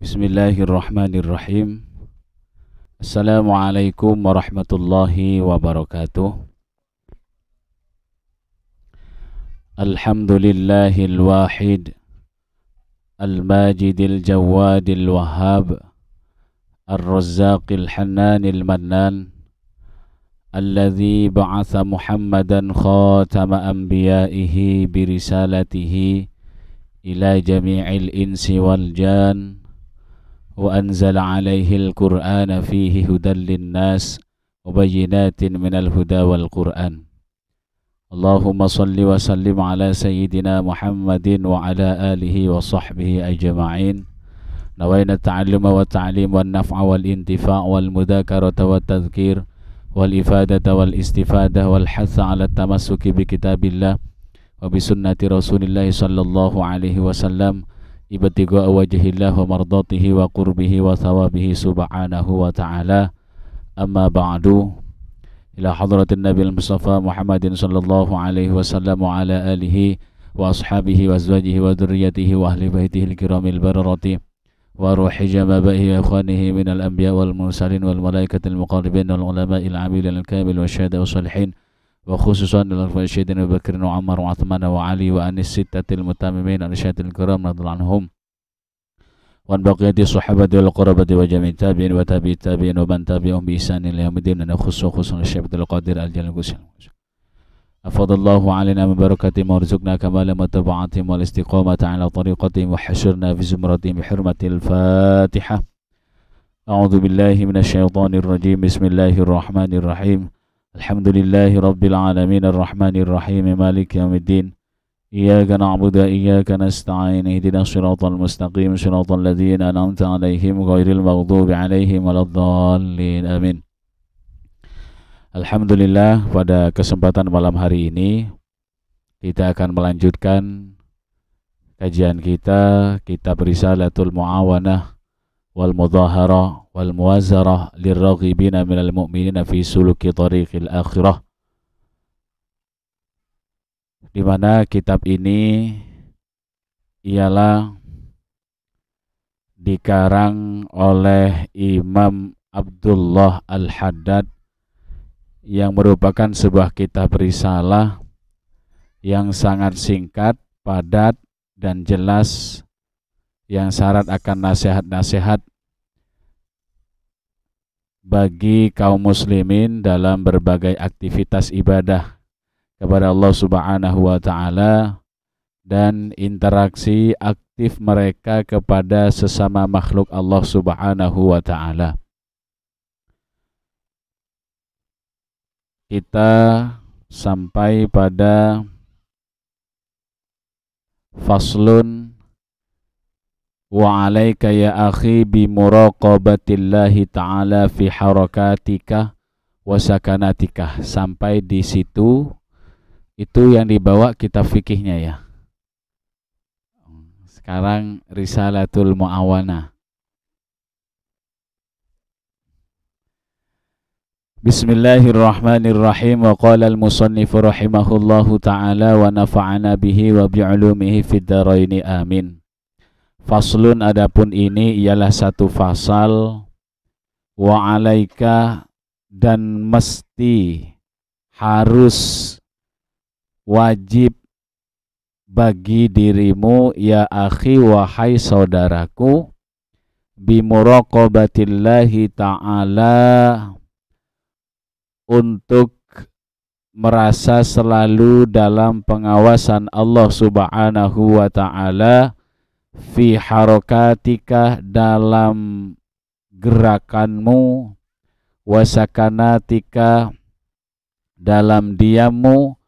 Bismillahirrahmanirrahim. Assalamualaikum warahmatullahi wabarakatuh. Alhamdulillahil wahid, al-majidil jawadil wahhab, ar-razzaqil hannanil mannan, alladzi ba'atha Muhammadan khatama anbiya'ihi birisalatihi ila jami'il insi wal jan, wa anzala alaihi al-Qur'ana fihi hudan linnas wa bayyinatin minal huda wal Qur'an. Allahumma salli wa sallim ala sayyidina Muhammadin wa ala alihi wa sahbihi ajma'in. Nawayna ta'alluma wa ta'lim wa naf'a wal intifa' wal mudhakarata wa tadhkir wal ifadata wal istifadah wal hatha ala tamassuki bi kitabillah wa bi sunnati Rasulillah sallallahu alaihi wasallam ibtigha'a wajhillah wa mardatihi wa qurbihi wa thawabihi subhanahu wa ta'ala. Amma ba'du, ila hadratin Nabil Mustafa Muhammadin sallallahu alaihi wasallam wa ala alihi wa ashabihi wa azwajihi wa dhurriyyatihi wa ahli baitihi al-kiramil bararati wa ruhi jamabaihi wa ikhwanihi minal anbiya wal mursalin wal malaikatil muqarrabin wal ulama'il amilin al-kamil wa syahada wa salihin wa khususan al-arfa'i syedina Abu Bakr wa Umar wa Uthman wa Ali wa anis sittatil mutamimin al-syahadil kiram radhiyallahu anhum wa baqiyati sahabati wal qurabati wa jami'i tabi'in wa tabi'it tabi'in wa man tabi'ahum bi ihsan ila yaumil din. Khususan Syekh Qadir al-Jalal Qusi. Afadallahu alaina min barakati ma rizqna kamala mutaba'ati wal istiqamata ala tariqati wa hasyurna fi zumrati bi hurmatil Fatihah. A'udzu billahi minasy syaithanir rajim. Bismillahirrahmanirrahim. Alhamdulillahi rabbil alamin arrahmanir rahim maliki yaumiddin. Iyyaka na'budu wa iyyaka nasta'in ihdinas siratal mustaqim siratal ladzina an'amta 'alaihim ghairil maghdubi 'alaihim waladdallin. Amin. Alhamdulillah, pada kesempatan malam hari ini kita akan melanjutkan kajian kita kitab Risalatul Mu'awanah wal Mudhaharah wal Muwazzarah lirraghibina minal mu'minina fi suluki tariqil akhirah, di mana kitab ini ialah dikarang oleh Imam Abdullah Al-Haddad yang merupakan sebuah kitab risalah yang sangat singkat, padat, dan jelas, yang syarat akan nasihat-nasihat bagi kaum muslimin dalam berbagai aktivitas ibadah kepada Allah Subhanahu wa ta'ala dan interaksi aktif mereka kepada sesama makhluk Allah Subhanahu wa ta'ala. Kita sampai pada faslun wa alaika ya akhi bi muraqabatillahi ta'ala fi harakatika wa sakanatika. Sampai di situ, itu yang dibawa kitab fikihnya ya. Sekarang Risalatul Mu'awanah. Bismillahirrahmanirrahim. Wa qala al-musannif rahimahullahu ta'ala wa nafa'ana bihi wa bi'ulumihi fid dharaini amin. Faslun, adapun ini ialah satu fasal, wa alaika, dan mesti, harus, wajib bagi dirimu ya akhi, wahai saudaraku, bimuraqabatillahi ta'ala, untuk merasa selalu dalam pengawasan Allah Subhanahu wa ta'ala, fi harakatika, dalam gerakanmu, wasakanatika, dalam diammu,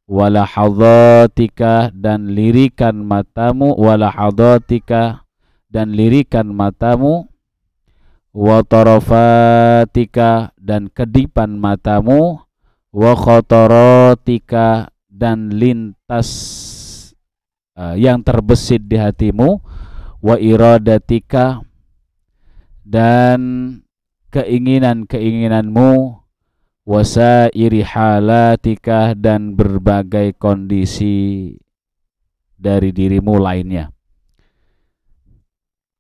walahadhatika, dan lirikan matamu, walahadhatika, dan lirikan matamu, wa tarafatika, dan kedipan matamu, wa khataratika, dan lintas yang terbesit di hatimu, wa iradatika, dan keinginan-keinginanmu, wasairi halatika, dan berbagai kondisi dari dirimu lainnya.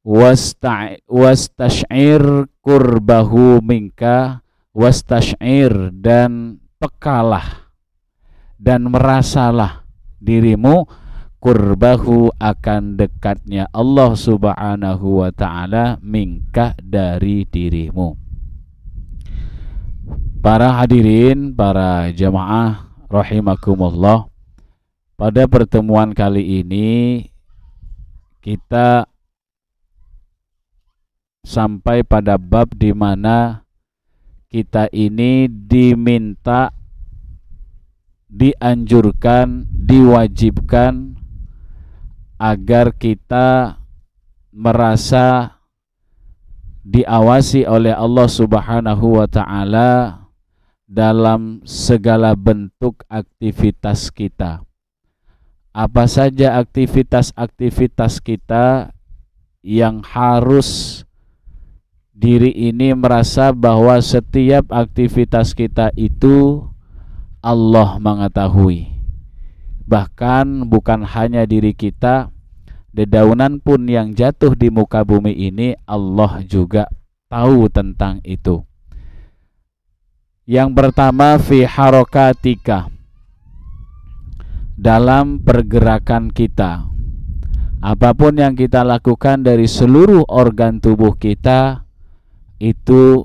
wastash'ir kurbahu minka, wastash'ir, dan pekalah dan merasalah dirimu kurbahu, akan dekatnya Allah subhanahu wa ta'ala, minka, dari dirimu. Para hadirin, para jamaah rahimakumullah, pada pertemuan kali ini kita sampai pada bab di mana kita ini diminta, dianjurkan, diwajibkan agar kita merasa diawasi oleh Allah subhanahu wa ta'ala dalam segala bentuk aktivitas kita. Apa saja aktivitas-aktivitas kita yang harus diri ini merasa bahwa setiap aktivitas kita itu Allah mengetahui. Bahkan bukan hanya diri kita, dedaunan pun yang jatuh di muka bumi ini Allah juga tahu tentang itu. Yang pertama, fi harokatika, dalam pergerakan kita. Apapun yang kita lakukan dari seluruh organ tubuh kita, itu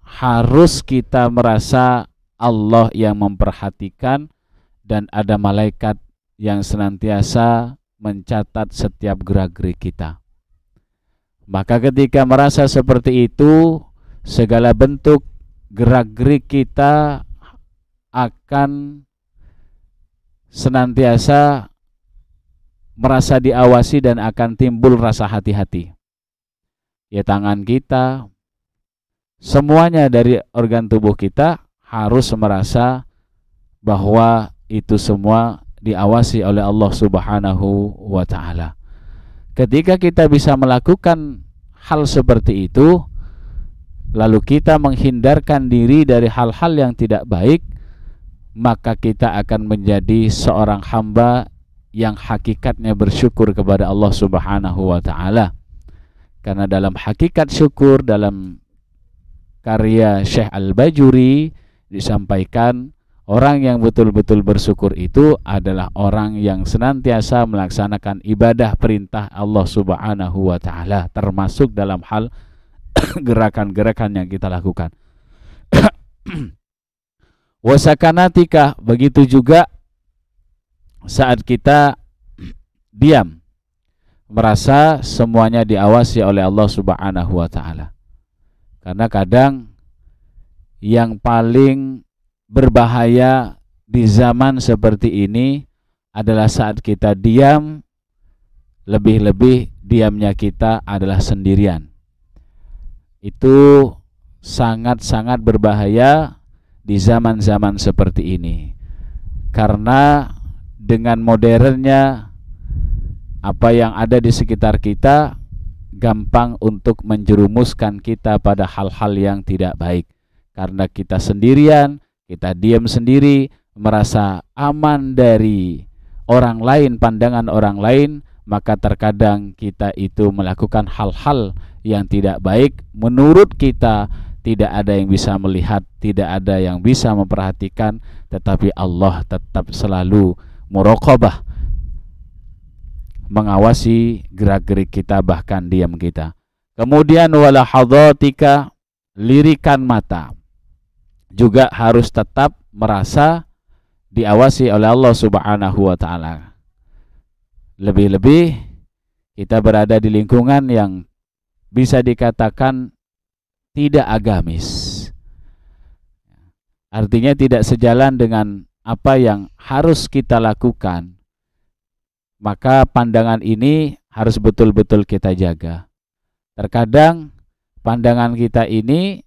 harus kita merasa Allah yang memperhatikan, dan ada malaikat yang senantiasa mencatat setiap gerak-gerik kita. Maka ketika merasa seperti itu, segala bentuk gerak-gerik kita akan senantiasa merasa diawasi dan akan timbul rasa hati-hati. Ya, tangan kita, semuanya dari organ tubuh kita harus merasa bahwa itu semua diawasi oleh Allah subhanahu wa ta'ala. Ketika kita bisa melakukan hal seperti itu, lalu kita menghindarkan diri dari hal-hal yang tidak baik, maka kita akan menjadi seorang hamba yang hakikatnya bersyukur kepada Allah subhanahu wa ta'ala. Karena dalam hakikat syukur, dalam karya Syekh Al-Bajuri disampaikan, orang yang betul-betul bersyukur itu adalah orang yang senantiasa melaksanakan ibadah perintah Allah subhanahu wa ta'ala, termasuk dalam hal gerakan-gerakan yang kita lakukan. Wasakanatika, begitu juga saat kita diam, merasa semuanya diawasi oleh Allah subhanahu wa ta'ala. Karena kadang yang paling berbahaya di zaman seperti ini adalah saat kita diam, lebih-lebih diamnya kita adalah sendirian. Itu sangat-sangat berbahaya di zaman-zaman seperti ini. Karena dengan modernnya apa yang ada di sekitar kita, gampang untuk menjerumuskan kita pada hal-hal yang tidak baik. Karena kita sendirian, kita diam sendiri, merasa aman dari orang lain, pandangan orang lain, maka terkadang kita itu melakukan hal-hal yang tidak baik. Menurut kita tidak ada yang bisa melihat, tidak ada yang bisa memperhatikan, tetapi Allah tetap selalu muraqabah, mengawasi gerak-gerik kita, bahkan diam kita. Kemudian wala hadatika, lirikan mata juga harus tetap merasa diawasi oleh Allah subhanahu wa ta'ala. Lebih-lebih kita berada di lingkungan yang bisa dikatakan tidak agamis. Artinya tidak sejalan dengan apa yang harus kita lakukan. Maka pandangan ini harus betul-betul kita jaga. Terkadang pandangan kita ini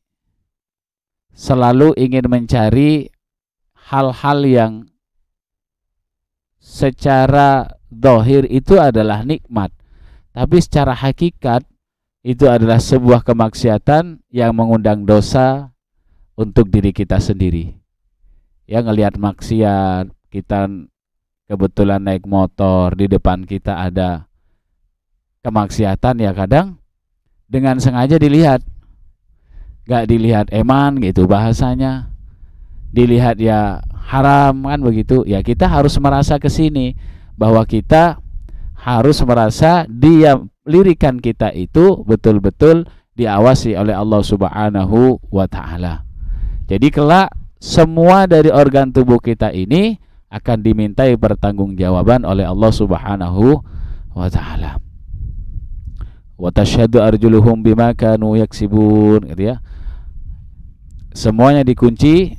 selalu ingin mencari hal-hal yang secara zahir itu adalah nikmat, tapi secara hakikat itu adalah sebuah kemaksiatan yang mengundang dosa untuk diri kita sendiri. Ya, ngelihat maksiat, kita kebetulan naik motor, di depan kita ada kemaksiatan, ya kadang dengan sengaja dilihat, gak dilihat eman gitu bahasanya, dilihat ya haram kan begitu. Ya kita harus merasa ke sini bahwa kita harus merasa dia lirikan kita itu betul-betul diawasi oleh Allah Subhanahu wa taala. Jadi kelak semua dari organ tubuh kita ini akan dimintai pertanggungjawaban oleh Allah Subhanahu wa taala. Wa tashhadu arjuluhum bima kanu yaksibun, gitu ya. Semuanya dikunci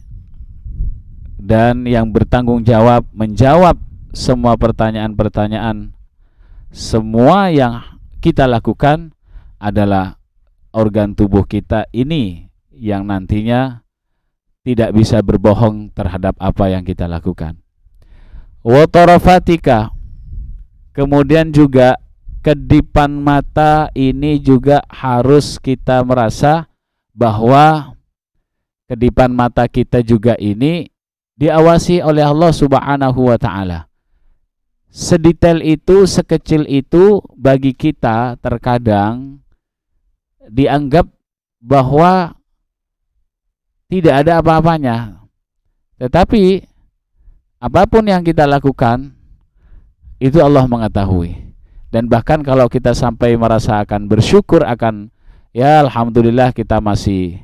dan yang bertanggung jawab menjawab semua pertanyaan-pertanyaan, semua yang kita lakukan adalah organ tubuh kita ini yang nantinya tidak bisa berbohong terhadap apa yang kita lakukan. Wa tarafatika, kemudian juga kedipan mata ini juga harus kita merasa bahwa kedipan mata kita juga ini diawasi oleh Allah Subhanahu wa taala. Sedetail itu, sekecil itu bagi kita terkadang dianggap bahwa tidak ada apa-apanya. Tetapi apapun yang kita lakukan itu Allah mengetahui. Dan bahkan kalau kita sampai merasa akan bersyukur akan, ya alhamdulillah kita masih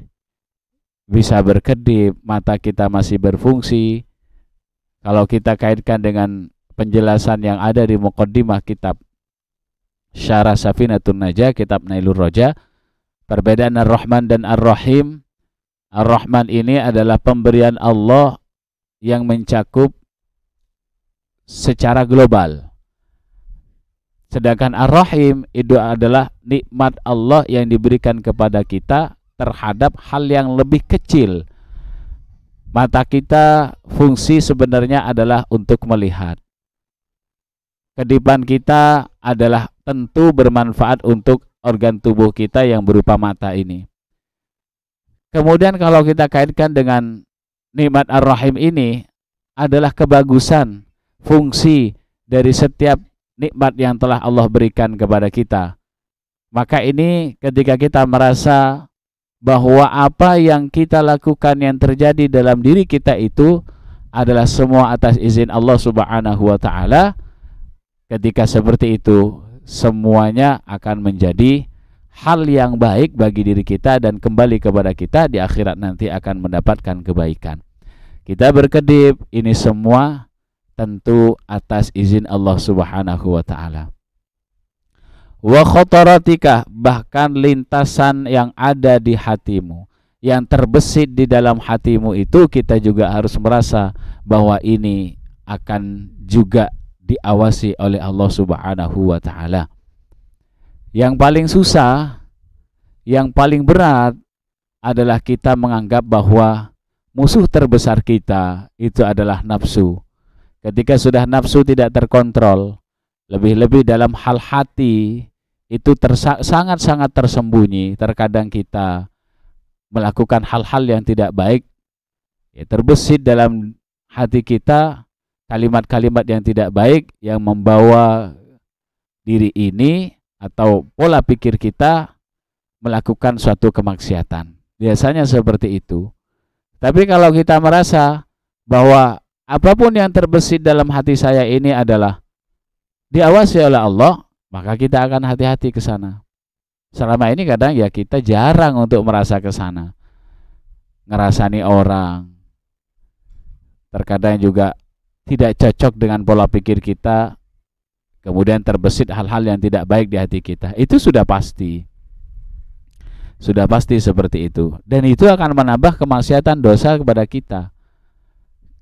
bisa berkedip, mata kita masih berfungsi. Kalau kita kaitkan dengan penjelasan yang ada di muqaddimah kitab Syarah Safinatun Najah, kitab Nailur Roja, perbedaan Ar-Rahman dan Ar-Rahim. Ar-Rahman ini adalah pemberian Allah yang mencakup secara global. Sedangkan Ar-Rahim itu adalah nikmat Allah yang diberikan kepada kita terhadap hal yang lebih kecil. Mata kita fungsi sebenarnya adalah untuk melihat. Kedipan kita adalah tentu bermanfaat untuk organ tubuh kita yang berupa mata ini. Kemudian kalau kita kaitkan dengan nikmat Ar-Rahim ini adalah kebagusan fungsi dari setiap nikmat yang telah Allah berikan kepada kita. Maka ini ketika kita merasa bahwa apa yang kita lakukan yang terjadi dalam diri kita itu adalah semua atas izin Allah Subhanahu wa taala, ketika seperti itu semuanya akan menjadi hal yang baik bagi diri kita dan kembali kepada kita di akhirat nanti akan mendapatkan kebaikan. Kita berkedip, ini semua tentu atas izin Allah Subhanahu wa taala. Wa khotaratika, bahkan lintasan yang ada di hatimu, yang terbesit di dalam hatimu itu kita juga harus merasa bahwa ini akan juga diawasi oleh Allah Subhanahu wa taala. Yang paling susah, yang paling berat adalah kita menganggap bahwa musuh terbesar kita itu adalah nafsu. Ketika sudah nafsu tidak terkontrol, lebih-lebih dalam hal hati itu sangat-sangat tersembunyi. Terkadang kita melakukan hal-hal yang tidak baik, ya, terbesit dalam hati kita kalimat-kalimat yang tidak baik yang membawa diri ini atau pola pikir kita melakukan suatu kemaksiatan. Biasanya seperti itu. Tapi kalau kita merasa bahwa apapun yang terbesit dalam hati saya ini adalah diawasi oleh Allah, maka kita akan hati-hati ke sana. Selama ini kadang ya kita jarang untuk merasa ke sana. Ngerasani orang. Terkadang juga tidak cocok dengan pola pikir kita, kemudian terbesit hal-hal yang tidak baik di hati kita. Itu sudah pasti. Sudah pasti seperti itu. Dan itu akan menambah kemaksiatan dosa kepada kita.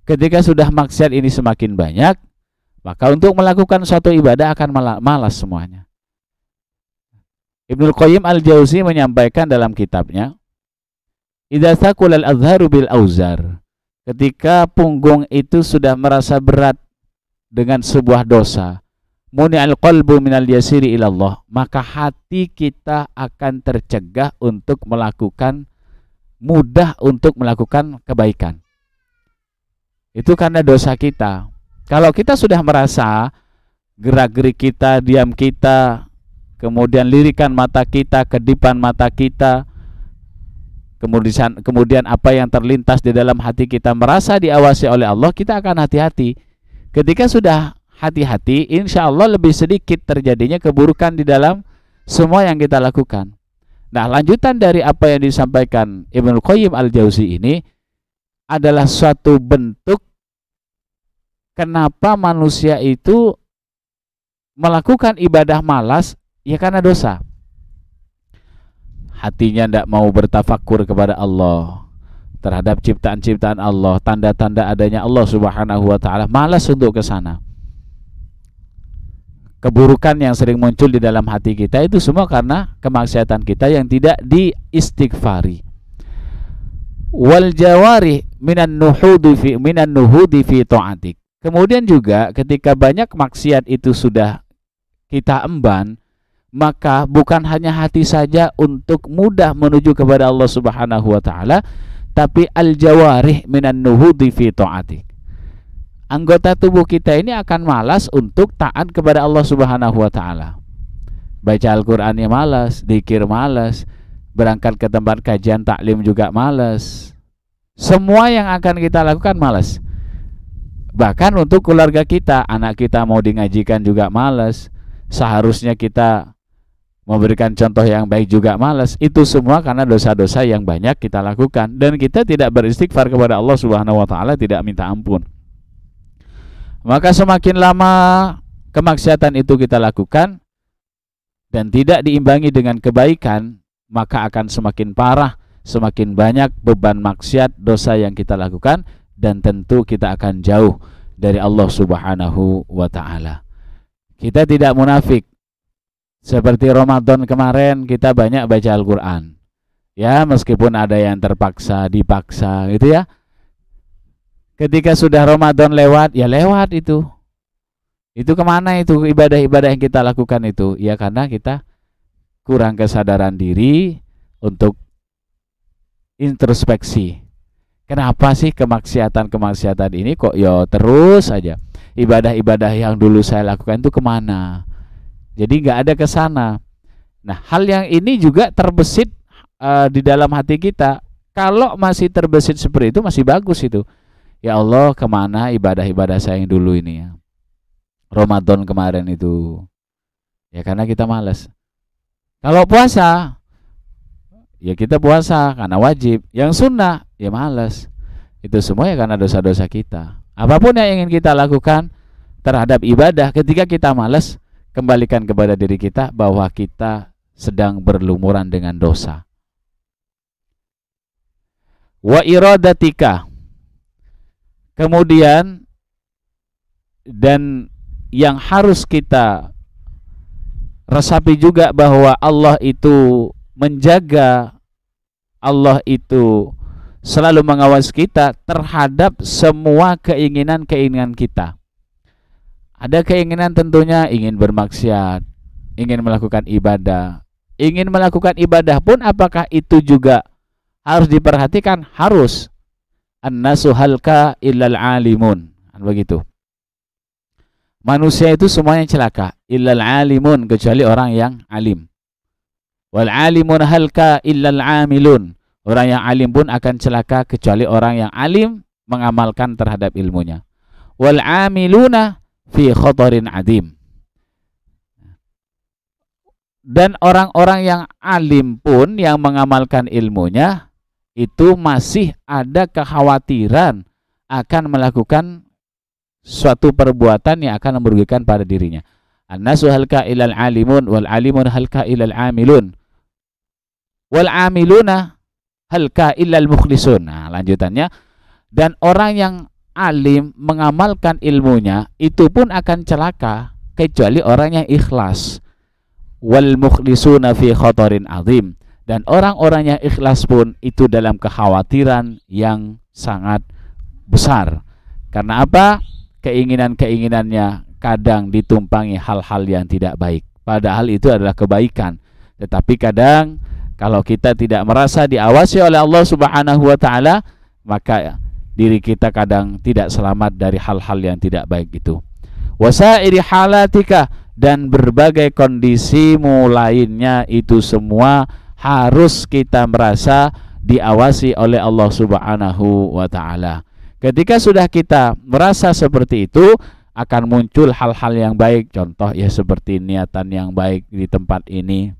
Ketika sudah maksiat ini semakin banyak, maka untuk melakukan suatu ibadah akan malas semuanya. Ibnul Qayyim Al-Jauzi menyampaikan dalam kitabnya, idza thaqulal azharu bil auzar, ketika punggung itu sudah merasa berat dengan sebuah dosa, muni'al qalbu minal yasiri ilallah, maka hati kita akan tercegah untuk melakukan, mudah untuk melakukan kebaikan. Itu karena dosa kita. Kalau kita sudah merasa gerak-gerik kita, diam kita kemudian lirikan mata kita, kedipan mata kita, kemudian apa yang terlintas di dalam hati kita merasa diawasi oleh Allah, kita akan hati-hati. Ketika sudah hati-hati, insya Allah lebih sedikit terjadinya keburukan di dalam semua yang kita lakukan. Nah, lanjutan dari apa yang disampaikan Ibnu Qayyim al-Jauzi ini adalah suatu bentuk kenapa manusia itu melakukan ibadah malas, ya karena dosa. Hatinya tidak mau bertafakur kepada Allah, terhadap ciptaan-ciptaan Allah, tanda-tanda adanya Allah Subhanahu wa ta'ala, malas untuk ke sana. Keburukan yang sering muncul di dalam hati kita itu semua karena kemaksiatan kita yang tidak diistighfari. Wal jawari minan nuhudi fi ta'atik. Kemudian juga ketika banyak maksiat itu sudah kita emban, maka bukan hanya hati saja untuk mudah menuju kepada Allah Subhanahu wa ta'ala, tapi al-jawarih minan nuhudi fi ta'atik. Anggota tubuh kita ini akan malas untuk taat kepada Allah Subhanahu wa ta'ala. Baca Al-Qur'annya malas, zikir malas, berangkat ke tempat kajian taklim juga malas. Semua yang akan kita lakukan malas. Bahkan untuk keluarga kita, anak kita mau dingajikan juga malas. Seharusnya kita memberikan contoh yang baik juga malas. Itu semua karena dosa-dosa yang banyak kita lakukan dan kita tidak beristighfar kepada Allah Subhanahu wa ta'ala, tidak minta ampun. Maka semakin lama kemaksiatan itu kita lakukan dan tidak diimbangi dengan kebaikan, maka akan semakin parah, semakin banyak beban maksiat dosa yang kita lakukan, dan tentu kita akan jauh dari Allah Subhanahu wa ta'ala. Kita tidak munafik. Seperti Ramadan kemarin kita banyak baca Al-Quran. Ya, meskipun ada yang terpaksa, dipaksa gitu ya. Ketika sudah Ramadan lewat, ya lewat itu. Itu kemana itu ibadah-ibadah yang kita lakukan itu? Ya karena kita kurang kesadaran diri untuk introspeksi. Kenapa sih kemaksiatan ini kok ya terus saja? Ibadah-ibadah yang dulu saya lakukan itu kemana? Jadi nggak ada ke sana. Nah, hal yang ini juga terbesit di dalam hati kita. Kalau masih terbesit seperti itu masih bagus itu. Ya Allah, kemana ibadah-ibadah saya yang dulu ini ya? Ramadan kemarin itu. Ya karena kita malas. Kalau puasa, ya kita puasa karena wajib. Yang sunnah, ya malas. Itu semua ya karena dosa-dosa kita. Apapun yang ingin kita lakukan terhadap ibadah, ketika kita malas, kembalikan kepada diri kita bahwa kita sedang berlumuran dengan dosa. Wa iradatika. Kemudian, dan yang harus kita resapi juga bahwa Allah itu menjaga, Allah itu selalu mengawasi kita terhadap semua keinginan-keinginan kita. Ada keinginan tentunya ingin bermaksiat, ingin melakukan ibadah. Ingin melakukan ibadah pun apakah itu juga harus diperhatikan? Harus. An-nasu halka illal alimun. Begitu. Manusia itu semuanya celaka, illal alimun, kecuali orang yang alim. Wal alimun halka illal amilun. Orang yang alim pun akan celaka kecuali orang yang alim mengamalkan terhadap ilmunya. Wal amiluna fi khatarin adim. Dan orang-orang yang alim pun yang mengamalkan ilmunya itu masih ada kekhawatiran akan melakukan suatu perbuatan yang akan merugikan pada dirinya. An-nasu halka ilal alimun wal alimun halka ilal amilun wal amiluna halka illal mukhlisun. Nah, lanjutannya, dan orang yang alim mengamalkan ilmunya itu pun akan celaka kecuali orang yang ikhlas. Wal mukhlisuna fi khatarin azim. Dan orang-orang yang ikhlas pun itu dalam kekhawatiran yang sangat besar. Karena apa? Keinginan-keinginannya kadang ditumpangi hal-hal yang tidak baik. Padahal itu adalah kebaikan. Tetapi kadang kalau kita tidak merasa diawasi oleh Allah Subhanahu wa ta'ala, maka diri kita kadang tidak selamat dari hal-hal yang tidak baik itu. Wasairi halatika dan berbagai kondisimu lainnya, itu semua harus kita merasa diawasi oleh Allah Subhanahu wa ta'ala. Ketika sudah kita merasa seperti itu, akan muncul hal-hal yang baik. Contoh ya seperti niatan yang baik di tempat ini.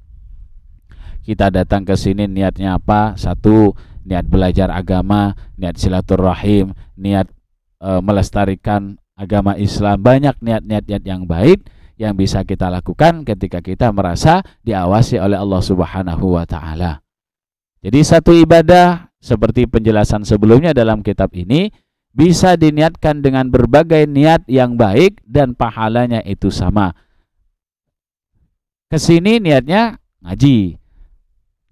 Kita datang ke sini niatnya apa? Satu, niat belajar agama, niat silaturahim, niat melestarikan agama Islam. Banyak niat-niat yang baik yang bisa kita lakukan ketika kita merasa diawasi oleh Allah Subhanahu wa ta'ala. Jadi satu ibadah seperti penjelasan sebelumnya dalam kitab ini bisa diniatkan dengan berbagai niat yang baik dan pahalanya itu sama. Kesini niatnya ngaji,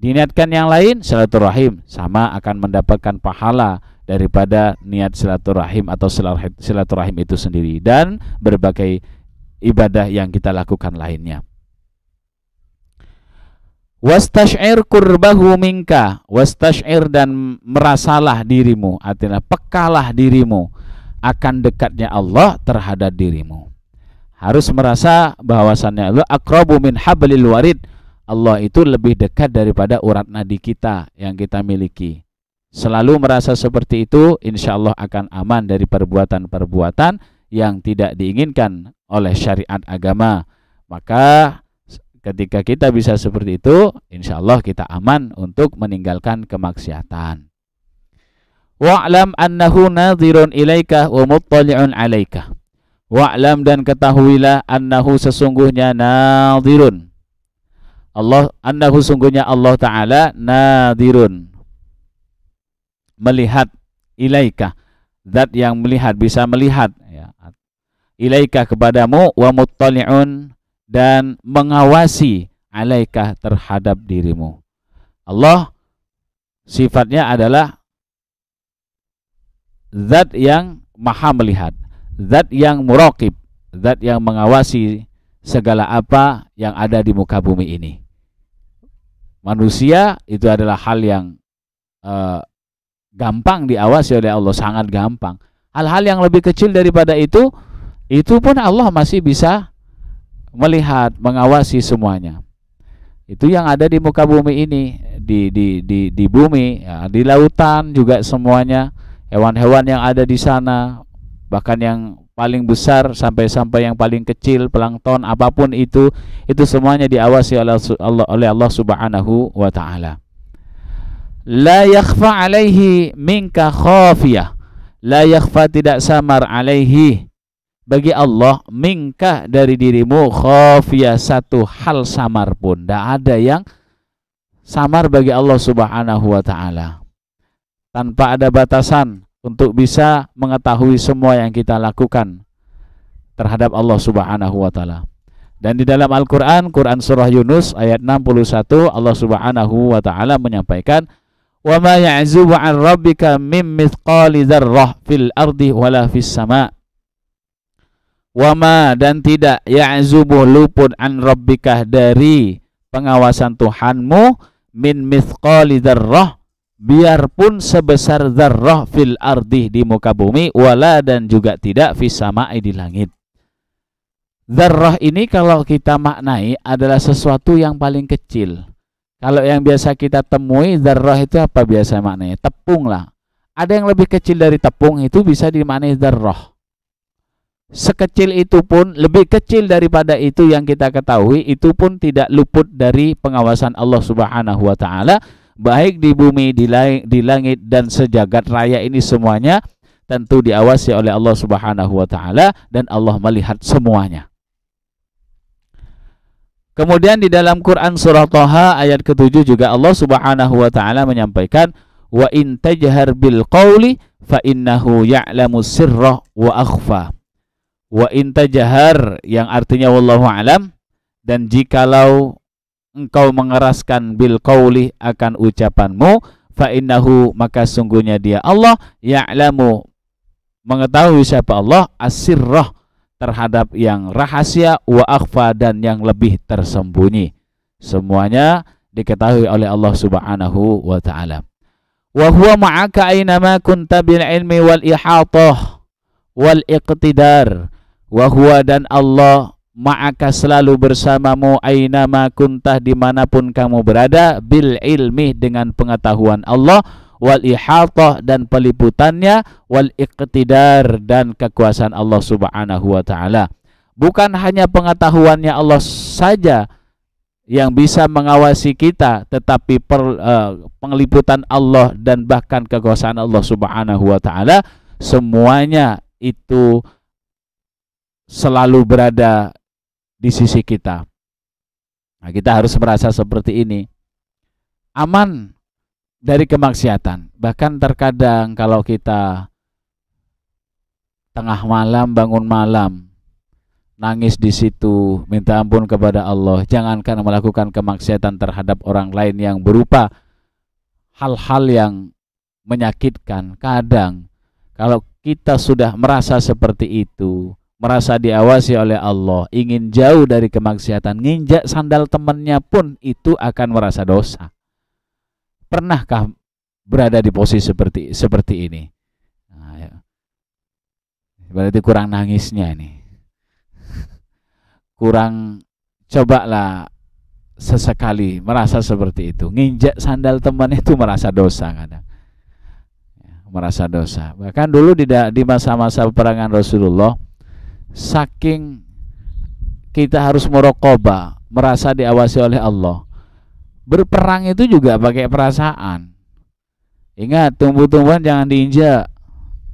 diniatkan yang lain silaturahim, sama akan mendapatkan pahala daripada niat silaturahim atau silaturahim itu sendiri, dan berbagai ibadah yang kita lakukan lainnya. Wastash'ir kurbahu minka, wastash'ir dan merasalah dirimu, artinya pekalah dirimu akan dekatnya Allah terhadap dirimu. Harus merasa bahwasannya Allah aqrabu min hablil warid, Allah itu lebih dekat daripada urat nadi kita yang kita miliki. Selalu merasa seperti itu, insya Allah akan aman dari perbuatan-perbuatan yang tidak diinginkan oleh syariat agama. Maka ketika kita bisa seperti itu, insya Allah kita aman untuk meninggalkan kemaksiatan. Wa'lam annahu nadhirun ilaika wa muttali'un alaika. Wa'lam dan ketahuilah annahu sesungguhnya nadhirun. Annahu sungguhnya Allah Ta'ala nadhirun, melihat, ilaika, zat yang melihat, bisa melihat ya. Ilaika kepadamu, wa muttali'un dan mengawasi, alaika terhadap dirimu. Allah sifatnya adalah zat yang maha melihat, zat yang muraqib, zat yang mengawasi segala apa yang ada di muka bumi ini. Manusia itu adalah hal yang gampang diawasi oleh Allah, sangat gampang. Hal-hal yang lebih kecil daripada itu pun Allah masih bisa melihat, mengawasi semuanya. Itu yang ada di muka bumi ini, di bumi, ya, di lautan juga semuanya, hewan-hewan yang ada di sana, bahkan yang paling besar sampai yang paling kecil, plankton, apapun itu semuanya diawasi oleh Allah Subhanahu wa ta'ala. La yakhfa alaihi minka khafiyah, la yakhfa tidak samar alaihi bagi Allah, minka dari dirimu, khafiyah satu hal samar pun, tidak ada yang samar bagi Allah Subhanahu wa ta'ala. Tanpa ada batasan untuk bisa mengetahui semua yang kita lakukan terhadap Allah Subhanahu wa ta'ala. Dan di dalam Al-Quran, Quran Surah Yunus ayat 61, Allah Subhanahu wa ta'ala menyampaikan, wa ma ya'zubu an rabbika mim mithqali dzarrah fil ardi wala fis sama'. Wa ma dan tidak, ya'zubu luput an rabbika dari pengawasan Tuhanmu, min mithqali dzarrah biarpun sebesar dzarrah fil ardi di muka bumi, wala dan juga tidak fis sama'i di langit. Dzarrah ini kalau kita maknai adalah sesuatu yang paling kecil. Kalau yang biasa kita temui dzarrah itu apa biasa maknanya? Tepung lah. Ada yang lebih kecil dari tepung, itu bisa dimaknai dzarrah. Sekecil itu pun, lebih kecil daripada itu yang kita ketahui, itu pun tidak luput dari pengawasan Allah Subhanahu wa ta'ala, baik di bumi, di langit dan sejagat raya ini semuanya tentu diawasi oleh Allah Subhanahu wa ta'ala, dan Allah melihat semuanya. Kemudian di dalam Quran surah Thaha ayat ke-7 juga Allah Subhanahu wa ta'ala menyampaikan, wa in tajhar bil qawli fa innahu ya'lamu sirra wa akhfa. Wa in tajhar yang artinya wallahu alam, dan jikalau engkau mengeraskan bil qawli akan ucapanmu, fa innahu maka sungguhnya dia Allah, ya'lamu mengetahui siapa Allah, asirrah terhadap yang rahasia, wa akhfa dan yang lebih tersembunyi. Semuanya diketahui oleh Allah Subhanahu wa ta'ala. Wa huwa ma'aka aina ma kunta bil ilmi wal ihatah wal iqtidar. Wa huwa dan Allah ma'aka selalu bersamamu, ainama kuntah dimanapun kamu berada, bil ilmi dengan pengetahuan Allah, wal ihatah dan peliputannya, wal iqtidar dan kekuasaan Allah subhanahu wa ta'ala. Bukan hanya pengetahuannya Allah saja yang bisa mengawasi kita, tetapi pengliputan Allah dan bahkan kekuasaan Allah subhanahu wa ta'ala, semuanya itu selalu berada di sisi kita. Nah, kita harus merasa seperti ini, aman dari kemaksiatan. Bahkan terkadang kalau kita tengah malam, bangun malam, nangis di situ, minta ampun kepada Allah, jangankan melakukan kemaksiatan terhadap orang lain yang berupa hal-hal yang menyakitkan. Kadang kalau kita sudah merasa seperti itu, merasa diawasi oleh Allah, ingin jauh dari kemaksiatan, nginjak sandal temannya pun itu akan merasa dosa. Pernahkah berada di posisi seperti ini? Nah, ya. Berarti kurang nangisnya ini. Kurang, cobalah sesekali merasa seperti itu. Nginjak sandal teman itu merasa dosa kadang. Merasa dosa. Bahkan dulu di masa-masa peperangan Rasulullah, saking kita harus meraqabah, merasa diawasi oleh Allah, berperang itu juga pakai perasaan. Ingat, tumbuh-tumbuhan jangan diinjak,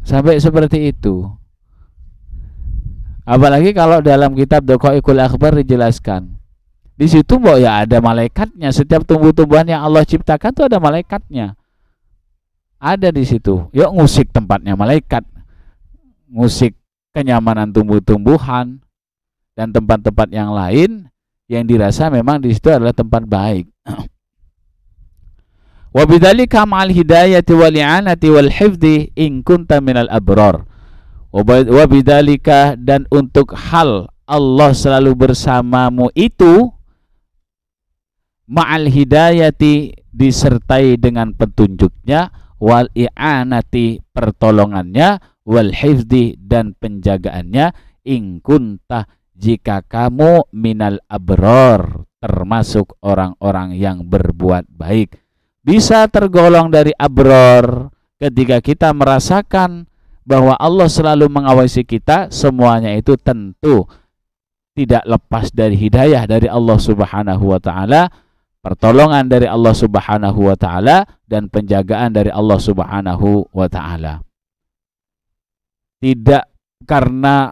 sampai seperti itu. Apalagi kalau dalam kitab Daqaiqul Akhbar dijelaskan, di situ ya ada malaikatnya. Setiap tumbuh-tumbuhan yang Allah ciptakan itu ada malaikatnya. Ada di situ. Yuk ngusik tempatnya malaikat, ngusik kenyamanan tumbuh-tumbuhan dan tempat-tempat yang lain yang dirasa memang di situ adalah tempat baik. Wa bidzalika ma'al hidayati wal i'anati wal hifdzi in kunta minal abrar. Wa bidzalika, dan untuk hal Allah selalu bersamamu itu, ma'al hidayati disertai dengan petunjuknya, wal i'anati pertolongannya, wal hifdzi dan penjagaannya, in kunta jika kamu minal abror termasuk orang-orang yang berbuat baik. Bisa tergolong dari abror ketika kita merasakan bahwa Allah selalu mengawasi kita. Semuanya itu tentu tidak lepas dari hidayah dari Allah subhanahu wa ta'ala, pertolongan dari Allah subhanahu wa ta'ala, dan penjagaan dari Allah subhanahu wa ta'ala. Tidak karena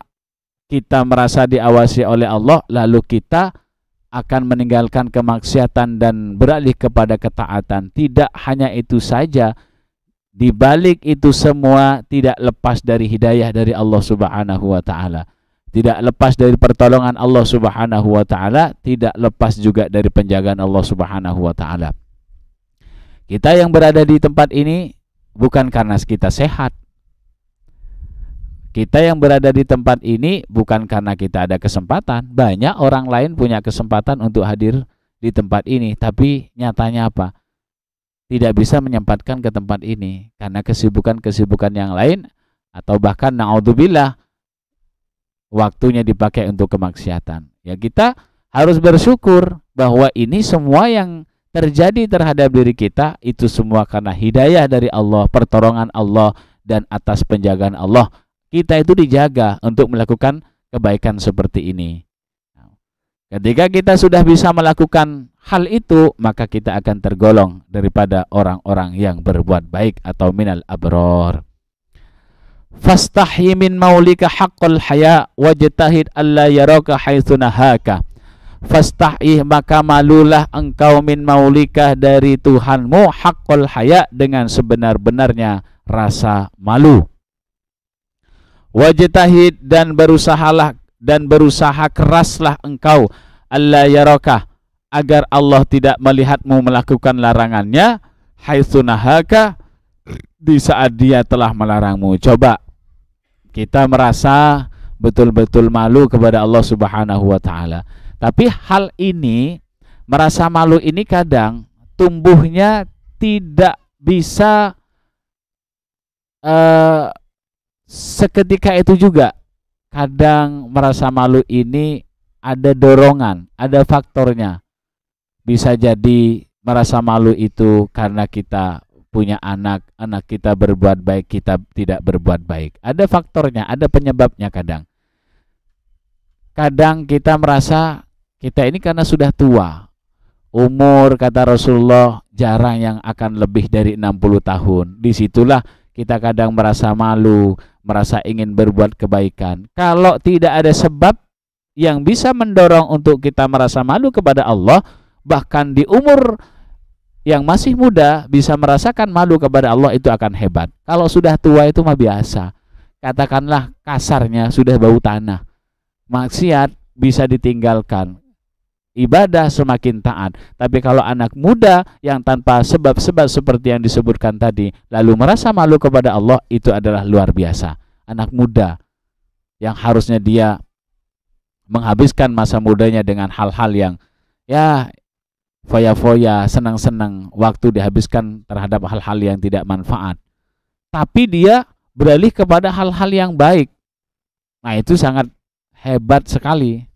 kita merasa diawasi oleh Allah lalu kita akan meninggalkan kemaksiatan dan beralih kepada ketaatan. Tidak hanya itu saja, di balik itu semua tidak lepas dari hidayah dari Allah subhanahu wa ta'ala, tidak lepas dari pertolongan Allah subhanahu wa ta'ala, tidak lepas juga dari penjagaan Allah subhanahu wa ta'ala. Kita yang berada di tempat ini bukan karena kita sehat. Kita yang berada di tempat ini bukan karena kita ada kesempatan. Banyak orang lain punya kesempatan untuk hadir di tempat ini, tapi nyatanya apa? Tidak bisa menyempatkan ke tempat ini karena kesibukan-kesibukan yang lain, atau bahkan na'udzubillah waktunya dipakai untuk kemaksiatan. Ya, kita harus bersyukur bahwa ini semua yang terjadi terhadap diri kita itu semua karena hidayah dari Allah, pertolongan Allah, dan atas penjagaan Allah kita itu dijaga untuk melakukan kebaikan seperti ini. Ketika kita sudah bisa melakukan hal itu, maka kita akan tergolong daripada orang-orang yang berbuat baik atau minal abror. Fastahi min maulika haqqal haya wajtahid alla yaraka haitsu nahaka. Fastahi, maka malulah engkau min maulika dari Tuhanmu, haqqal haya dengan sebenar-benarnya rasa malu. Wajtahid, dan berusahalah dan berusaha keraslah engkau, alla yaraka, agar Allah tidak melihatmu melakukan larangannya, haitsu nahaka, di saat dia telah melarangmu. Coba kita merasa betul-betul malu kepada Allah subhanahu wa ta'ala. Tapi hal ini, merasa malu ini kadang tumbuhnya tidak bisa seketika itu juga. Kadang merasa malu ini ada dorongan, ada faktornya. Bisa jadi merasa malu itu karena kita punya anak kita berbuat baik, kita tidak berbuat baik. Ada faktornya, ada penyebabnya kadang. Kadang kita merasa kita ini karena sudah tua. Umur, kata Rasulullah, jarang yang akan lebih dari 60 tahun. Disitulah kita kadang merasa malu, merasa ingin berbuat kebaikan. Kalau tidak ada sebab yang bisa mendorong untuk kita merasa malu kepada Allah, bahkan di umur yang masih muda bisa merasakan malu kepada Allah, itu akan hebat. Kalau sudah tua itu mah biasa. Katakanlah kasarnya sudah bau tanah. Maksiat bisa ditinggalkan. Ibadah semakin taat. Tapi kalau anak muda yang tanpa sebab-sebab seperti yang disebutkan tadi, lalu merasa malu kepada Allah, itu adalah luar biasa. Anak muda yang harusnya dia menghabiskan masa mudanya dengan hal-hal yang ya foya-foya, senang-senang, waktu dihabiskan terhadap hal-hal yang tidak manfaat. Tapi dia beralih kepada hal-hal yang baik. Nah, itu sangat hebat sekali.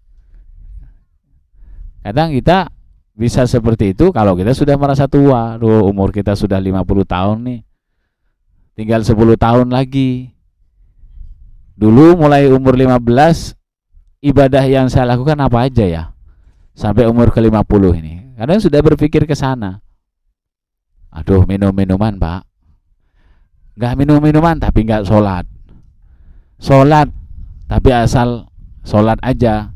Kadang kita bisa seperti itu kalau kita sudah merasa tua. Umur kita sudah 50 tahun nih. Tinggal 10 tahun lagi. Dulu mulai umur 15, ibadah yang saya lakukan apa aja ya? Sampai umur ke-50 ini. Kadang sudah berpikir ke sana. Aduh, minum-minuman, Pak. Enggak minum-minuman tapi enggak sholat. Sholat tapi asal sholat aja.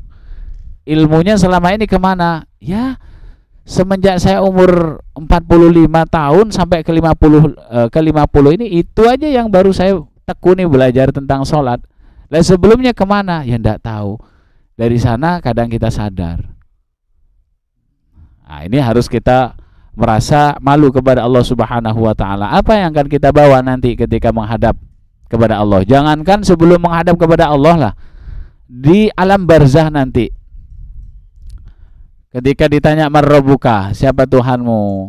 Ilmunya selama ini kemana? Ya, semenjak saya umur 45 tahun sampai ke-50 ini, itu aja yang baru saya tekuni belajar tentang sholat. Lah sebelumnya kemana? Ya enggak tahu. Dari sana kadang kita sadar. Nah, ini harus kita merasa malu kepada Allah Subhanahu wa taala. Apa yang akan kita bawa nanti ketika menghadap kepada Allah? Jangankan sebelum menghadap kepada Allah lah. Di alam barzah nanti. Ketika ditanya man rabbuka, siapa Tuhanmu?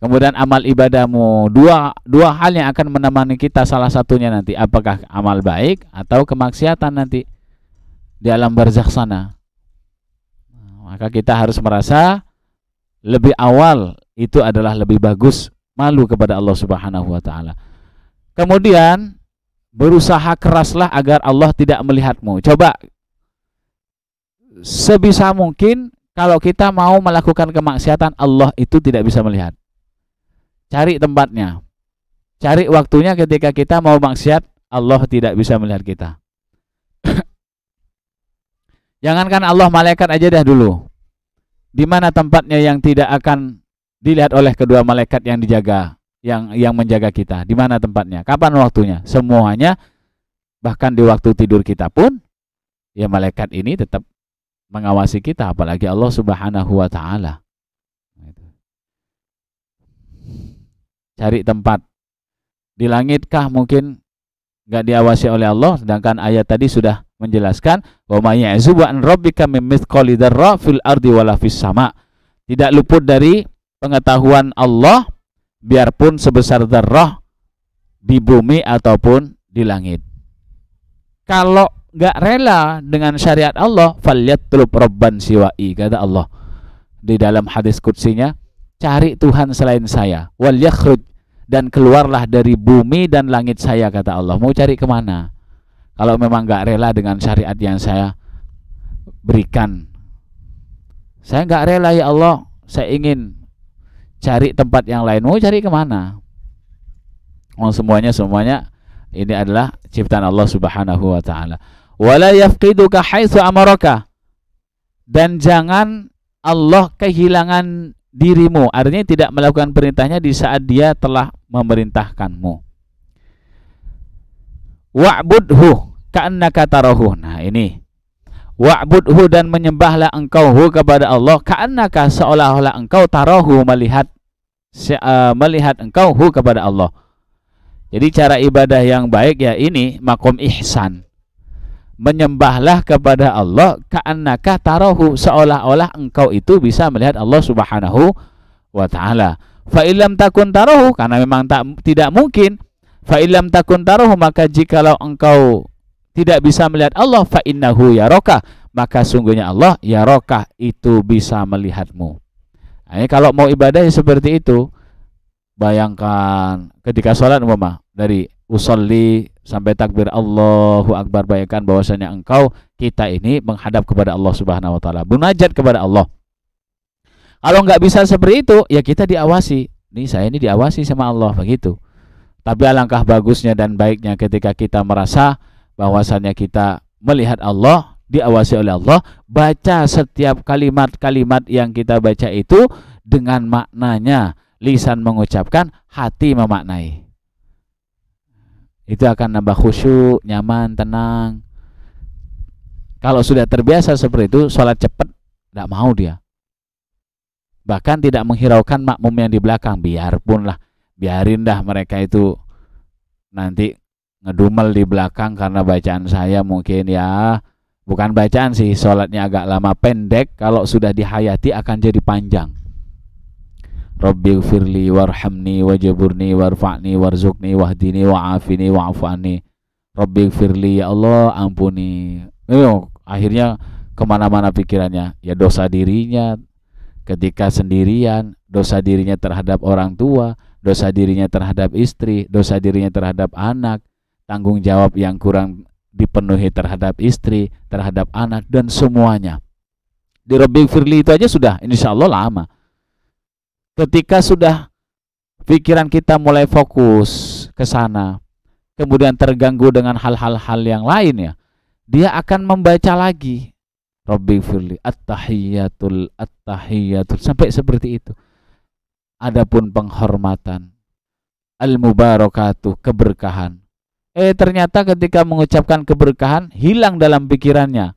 Kemudian amal ibadahmu. Dua hal yang akan menemani kita, salah satunya nanti apakah amal baik atau kemaksiatan nanti di alam barzakh sana. Maka kita harus merasa lebih awal itu adalah lebih bagus, malu kepada Allah Subhanahu wa taala. Kemudian berusaha keraslah agar Allah tidak melihatmu. Coba sebisa mungkin kalau kita mau melakukan kemaksiatan, Allah itu tidak bisa melihat. Cari tempatnya. Cari waktunya ketika kita mau maksiat, Allah tidak bisa melihat kita. Jangankan Allah, malaikat aja dah dulu. Di mana tempatnya yang tidak akan dilihat oleh kedua malaikat yang dijaga, yang menjaga kita? Di mana tempatnya? Kapan waktunya? Semuanya, bahkan di waktu tidur kita pun, ya malaikat ini tetap mengawasi kita, apalagi Allah Subhanahu wa taala. Cari tempat. Di langitkah mungkin enggak diawasi oleh Allah, sedangkan ayat tadi sudah menjelaskan wa may ya'zubu an rabbika min mithqali dzarra fil ardi wala fis sama. Tidak luput dari pengetahuan Allah biarpun sebesar dzarrah di bumi ataupun di langit. Kalau enggak rela dengan syariat Allah, falyatlub rabban siwa'i, kata Allah di dalam hadis qudsinya, cari Tuhan selain saya, wal yakhruj, dan keluarlah dari bumi dan langit saya, kata Allah. Mau cari kemana? Kalau memang gak rela dengan syariat yang saya berikan, saya gak rela ya Allah, saya ingin cari tempat yang lain. Mau cari kemana? Semuanya ini adalah ciptaan Allah Subhanahu wa taala. Wala yafqiduka haitsu amaraka, dan jangan Allah kehilangan dirimu, artinya tidak melakukan perintahnya di saat dia telah memerintahkanmu. Wa'budhu ka'annaka tarahu. Nah ini, wa'budhu, dan menyembahlah engkau kepada Allah, ka'annaka, seolah-olah engkau tarahu, melihat engkau kepada Allah. Jadi cara ibadah yang baik ya ini makom ihsan. Menyembahlah kepada Allah ka'annaka tarahu, seolah-olah engkau itu bisa melihat Allah Subhanahu wa taala. Fa illam takun tarahu, karena memang tidak mungkin. Fa illam takun tarahu, maka jikalau engkau tidak bisa melihat Allah, fa innahu yaraka, maka sungguhnya Allah yaraka, itu bisa melihatmu. Nah, kalau mau ibadah seperti itu, bayangkan ketika sholat umpama dari usolli sampai takbir Allahu Akbar, bayangkan bahwasanya kita ini menghadap kepada Allah Subhanahu wa taala, munajat kepada Allah. Kalau nggak bisa seperti itu, ya kita diawasi. Nih saya ini diawasi sama Allah begitu. Tapi alangkah bagusnya dan baiknya ketika kita merasa bahwasannya kita melihat Allah, diawasi oleh Allah, baca setiap kalimat-kalimat yang kita baca itu dengan maknanya. Lisan mengucapkan, hati memaknai. Itu akan nambah khusyuk, nyaman, tenang. Kalau sudah terbiasa seperti itu, sholat cepat, tidak mau dia. Bahkan tidak menghiraukan makmum yang di belakang. Biarin dah mereka itu nanti ngedumel di belakang karena bacaan saya mungkin ya. Bukan bacaan sih, sholatnya agak lama, pendek. Kalau sudah dihayati akan jadi panjang. Rabbighfirli warhamni wajburni warfa'ni warzuqni wahdini wa'afini wa'afani. Rabbighfirli, ya Allah ampuni. Akhirnya kemana-mana pikirannya. Ya dosa dirinya ketika sendirian, dosa dirinya terhadap orang tua, dosa dirinya terhadap istri, dosa dirinya terhadap anak, tanggung jawab yang kurang dipenuhi terhadap istri, terhadap anak, dan semuanya. Di Rabbighfirli itu aja sudah insya Allah lama. Ketika sudah pikiran kita mulai fokus ke sana, kemudian terganggu dengan hal-hal yang lain ya, dia akan membaca lagi Rabbighfirli at-tahiyyatul sampai seperti itu. Adapun penghormatan, al-mubarakatuh, keberkahan. Ternyata ketika mengucapkan keberkahan hilang dalam pikirannya.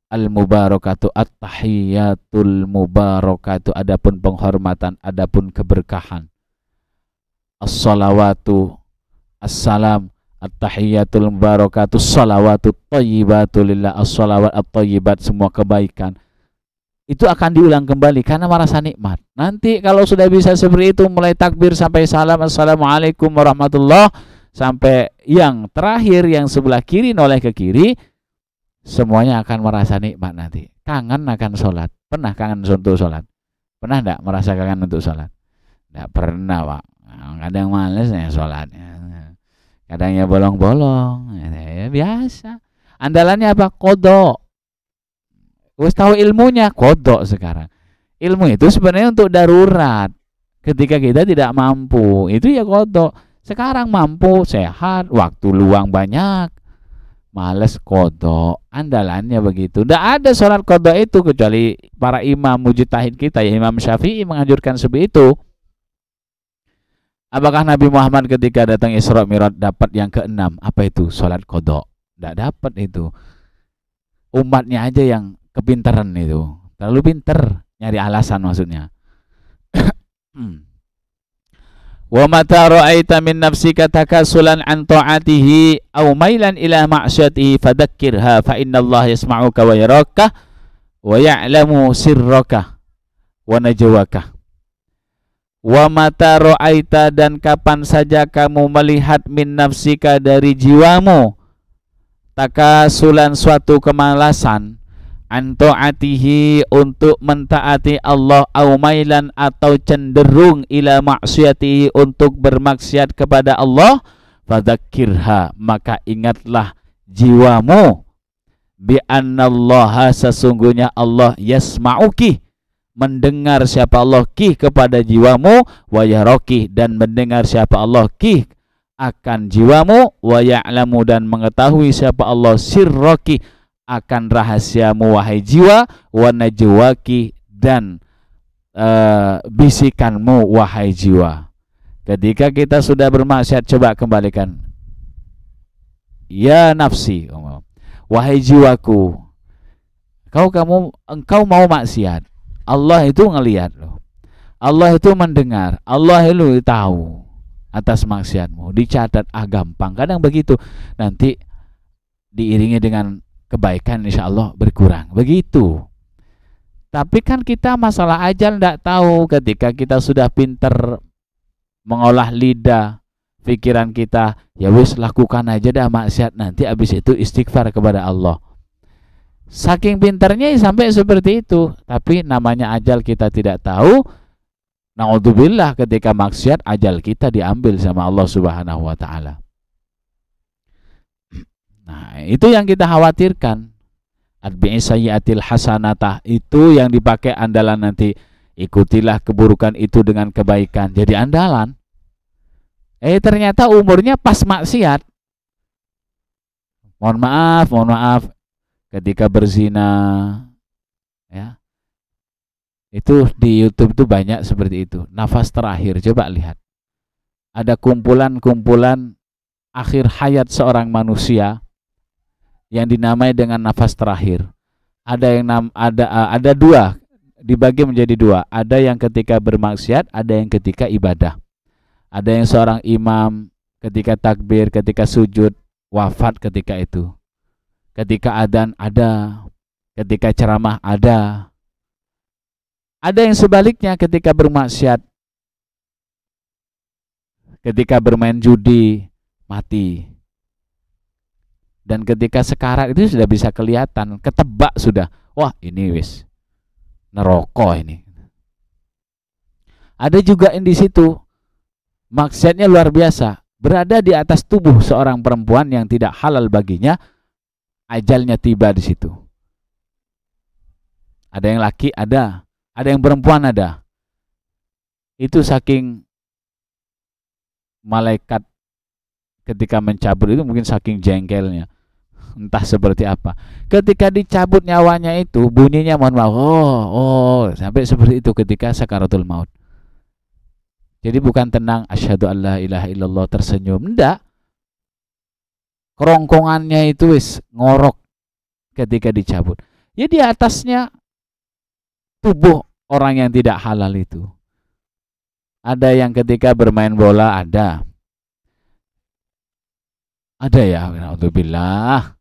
Al-mubarakatuh, at-tahiyyatul mubarakatuh, adapun penghormatan, adapun keberkahan. As-salawatu, as-salam, at-tahiyyatul mubarakatuh, salawatu thayyibatu lillah, as-salawat at-thayyibat, semua kebaikan. Itu akan diulang kembali karena merasa nikmat. Nanti kalau sudah bisa seperti itu, mulai takbir sampai salam, assalamualaikum warahmatullahi, sampai yang terakhir yang sebelah kiri noleh ke kiri, semuanya akan merasa nikmat nanti. Kangen akan sholat. Pernah kangen untuk sholat? Pernah enggak merasa kangen untuk sholat? Enggak pernah, Pak. Kadang males ya sholatnya. Kadang ya bolong-bolong. Ya biasa. Andalannya apa? Qodok. Wis tahu ilmunya, qodok sekarang. Ilmu itu sebenarnya untuk darurat. Ketika kita tidak mampu, itu ya qodok. Sekarang mampu, sehat, waktu luang banyak, males qodok. Andalannya begitu. Tidak ada sholat qodok itu kecuali para imam mujtahid kita ya, Imam Syafi'i menganjurkan seperti itu. Apakah Nabi Muhammad ketika datang Isra Mi'raj dapat yang ke-6? Apa itu? Sholat qodok. Tidak dapat itu. Umatnya aja yang kepintaran itu. Terlalu pinter nyari alasan maksudnya. Wa mata ra'aita min nafsika takasulan an ta'atihi aw mailan ila ma'syatihi fadzakkirha fa innallaha yasma'uka wa yaraka wa ya'lamu sirraka wa najwaka. Wa mata ra'aita, dan kapan saja kamu melihat min nafsika, dari jiwamu, takasulan, suatu kemalasan, an ta'atihi, untuk mentaati Allah, au mailan, atau cenderung ila maksiatihi, untuk bermaksiat kepada Allah, fadzakirha, maka ingatlah jiwamu, bi annallaha, sesungguhnya Allah, yasma'uki, mendengar siapa Allah ki kepada jiwamu, wa yaraki, dan mendengar siapa Allah ki akan jiwamu, wa ya'lamu, dan mengetahui siapa Allah sirraki, akan rahasiamu wahai jiwa, wa najwaki, dan bisikanmu wahai jiwa. Ketika kita sudah bermaksiat, coba kembalikan, ya nafsi, wahai jiwaku, engkau mau maksiat, Allah itu ngelihat loh, Allah itu mendengar, Allah itu tahu atas maksiatmu, dicatat. Gampang, kadang begitu, nanti diiringi dengan kebaikan, insya Allah berkurang, begitu. Tapi kan kita masalah ajal tidak tahu. Ketika kita sudah pinter mengolah lidah, pikiran kita, ya wis lakukan aja dah maksiat, nanti abis itu istighfar kepada Allah. Saking pintarnya sampai seperti itu. Tapi namanya ajal kita tidak tahu. Naudzubillah, ketika maksiat ajal kita diambil sama Allah Subhanahu wa taala. Nah, itu yang kita khawatirkan. Atbi'i sayyi'atil hasanatah, itu yang dipakai andalan nanti. Ikutilah keburukan itu dengan kebaikan. Jadi andalan. Ternyata umurnya pas maksiat. Mohon maaf. Ketika berzina, ya, itu di YouTube tuh banyak seperti itu. Nafas terakhir, coba lihat. Ada kumpulan-kumpulan akhir hayat seorang manusia yang dinamai dengan nafas terakhir. Ada dua, dibagi menjadi dua. Ada yang ketika bermaksiat, ada yang ketika ibadah. Ada yang seorang imam ketika takbir, ketika sujud, wafat ketika itu. Ketika adzan ada, ketika ceramah ada. Ada yang sebaliknya ketika bermaksiat, ketika bermain judi, mati. Dan ketika sekarat itu sudah bisa kelihatan, ketebak sudah. Wah, ini wis neraka ini. Ada juga yang di situ maksiatnya luar biasa, berada di atas tubuh seorang perempuan yang tidak halal baginya. Ajalnya tiba di situ. Ada yang laki, ada yang perempuan, ada. Itu saking malaikat ketika mencabut itu mungkin saking jengkelnya, entah seperti apa. Ketika dicabut nyawanya itu bunyinya mohon maaf, sampai seperti itu ketika sakaratul maut. Jadi bukan tenang asyhadu alla ilaha illallah tersenyum, enggak. Kerongkongannya itu wis ngorok ketika dicabut. Ya di atasnya tubuh orang yang tidak halal itu. Ada yang ketika bermain bola, ada ya, alhamdulillah.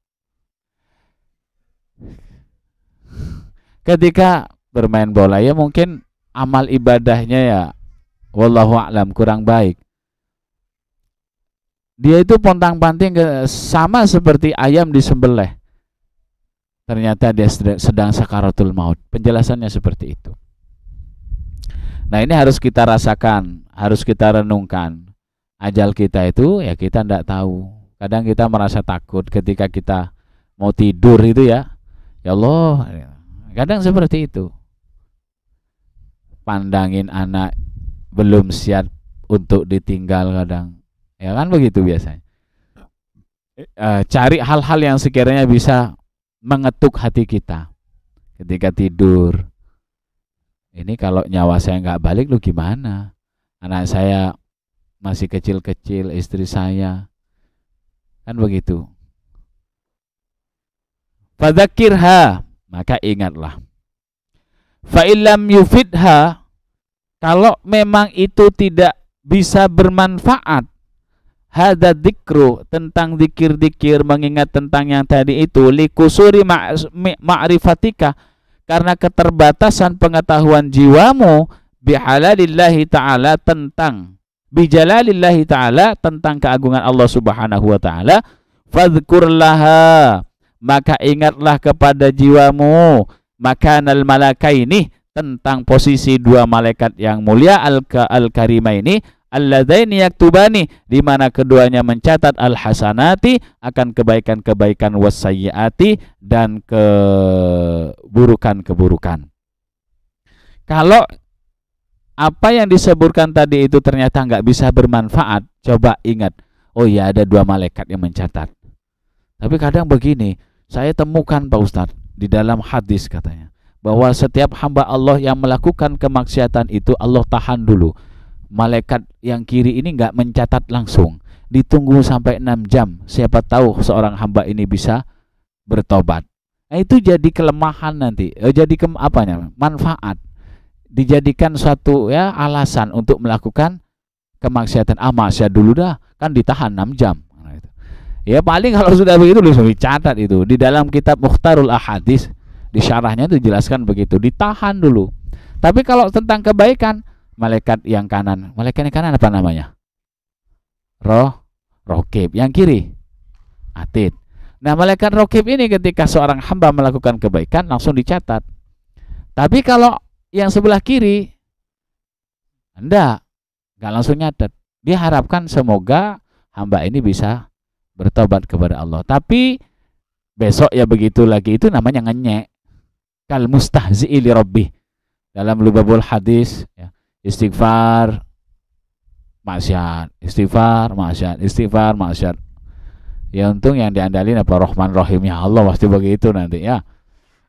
Ketika bermain bola ya mungkin amal ibadahnya ya wallahu a'lam kurang baik. Dia itu pontang-panting sama seperti ayam disembelih. Ternyata dia sedang sakaratul maut. Penjelasannya seperti itu. Nah, ini harus kita rasakan, harus kita renungkan. Ajal kita itu ya kita tidak tahu. Kadang kita merasa takut ketika kita mau tidur itu ya. Ya Allah, kadang seperti itu. Pandangin anak belum siap untuk ditinggal kadang. Ya kan begitu biasanya. Cari hal-hal yang sekiranya bisa mengetuk hati kita ketika tidur. Ini kalau nyawa saya nggak balik lu gimana? Anak saya masih kecil-kecil, istri saya. Kan begitu. Fadzakirha, maka ingatlah. Fa illam yufidha, kalau memang itu tidak bisa bermanfaat, hadza dzikru, tentang zikir-zikir mengingat tentang yang tadi itu, likusuri ma'rifatika, karena keterbatasan pengetahuan jiwamu, bihalalillahi ta'ala, tentang bijalalillahi ta'ala, tentang keagungan Allah Subhanahu wa ta'ala, fadhkurlaha, maka ingatlah kepada jiwamu, makanal malakaini, tentang posisi dua malaikat yang mulia al-karimaini, alladzaini yaktubani, di mana keduanya mencatat al-hasanati, akan kebaikan-kebaikan, wasayyiati, dan keburukan-keburukan. Kalau apa yang disebutkan tadi itu ternyata nggak bisa bermanfaat, coba ingat, oh ya ada dua malaikat yang mencatat. Tapi kadang begini, saya temukan Pak Ustadz di dalam hadis katanya, bahwa setiap hamba Allah yang melakukan kemaksiatan itu Allah tahan dulu. Malaikat yang kiri ini nggak mencatat langsung, ditunggu sampai 6 jam. Siapa tahu seorang hamba ini bisa bertobat. Nah, itu jadi kelemahan nanti, jadi manfaat, dijadikan suatu ya alasan untuk melakukan kemaksiatan. Maksiat dulu dah, kan ditahan 6 jam. Nah, itu. Ya paling kalau sudah begitu langsung dicatat itu di dalam kitab Mukhtarul Ahadits, di syarahnya itu jelaskan begitu, ditahan dulu. Tapi kalau tentang kebaikan, malaikat yang kanan apa namanya? Rokib. Yang kiri Atid. Nah, malaikat raqib ini ketika seorang hamba melakukan kebaikan langsung dicatat. Tapi kalau yang sebelah kiri enggak langsung nyatet. Dia harapkan semoga hamba ini bisa bertobat kepada Allah. Tapi besok ya begitu lagi, itu namanya ngenyek. Kal mustahzi'i li rabbih. Dalam lubabul hadis ya, istighfar maksiat, istighfar maksiat, istighfar maksiat. Ya untung yang diandalin apa Rahman Rahimnya Allah, pasti begitu nanti ya.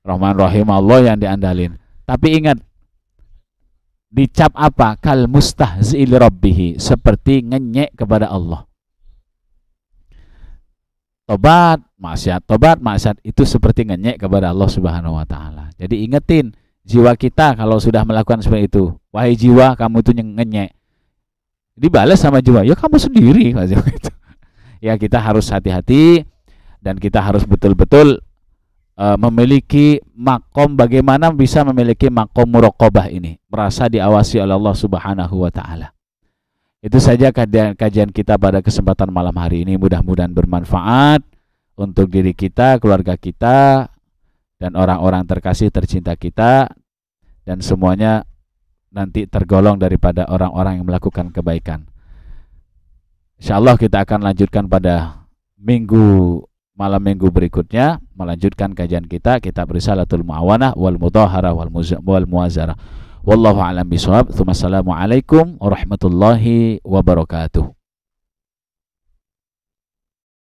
Rahman Rahim Allah yang diandalin. Tapi ingat, dicap apa? Kal mustahzi li rabbih, seperti ngenyek kepada Allah. Tobat maksiat itu seperti ngenyek kepada Allah Subhanahu wa taala. Jadi ingetin jiwa kita kalau sudah melakukan seperti itu. Wahai jiwa, kamu itu ngenyek. Dibalas sama jiwa, ya kamu sendiri gitu. Ya kita harus hati-hati dan kita harus betul-betul memiliki makom, bagaimana bisa memiliki makom muraqabah ini, merasa diawasi oleh Allah Subhanahu wa taala. Itu saja kajian kita pada kesempatan malam hari ini, mudah-mudahan bermanfaat untuk diri kita, keluarga kita, dan orang-orang terkasih tercinta kita, dan semuanya nanti tergolong daripada orang-orang yang melakukan kebaikan. InsyaAllah kita akan lanjutkan pada malam minggu berikutnya, melanjutkan kajian kita kitab Risalatul Mu'awanah wal Mudhaharah wal Muwazarah. Wallahu a'lam bishawab. Assalamualaikum warahmatullahi wabarakatuh.